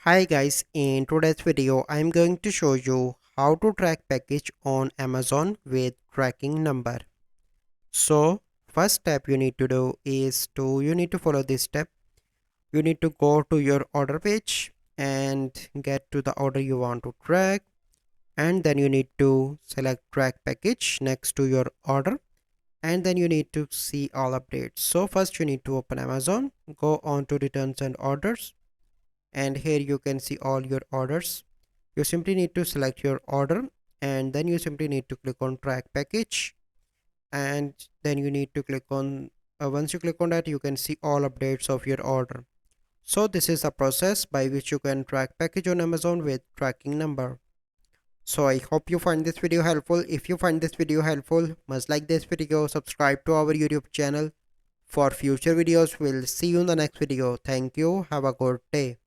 Hi guys, in today's video I am going to show you how to track package on Amazon with tracking number. So first step you need to do is you need to follow this step. You need to go to your order page and get to the order you want to track, and then you need to select track package next to your order, and then you need to see all updates. So first you need to open Amazon, go on to returns and orders, and here you can see all your orders. You simply need to select your order, and then you simply need to click on track package, and then you need to click on once you click on that, you can see all updates of your order. So this is a process by which you can track package on Amazon with tracking number. So I hope you find this video helpful. If you find this video helpful, must like this video, subscribe to our YouTube channel for future videos. We'll see you in the next video. Thank you. Have a good day.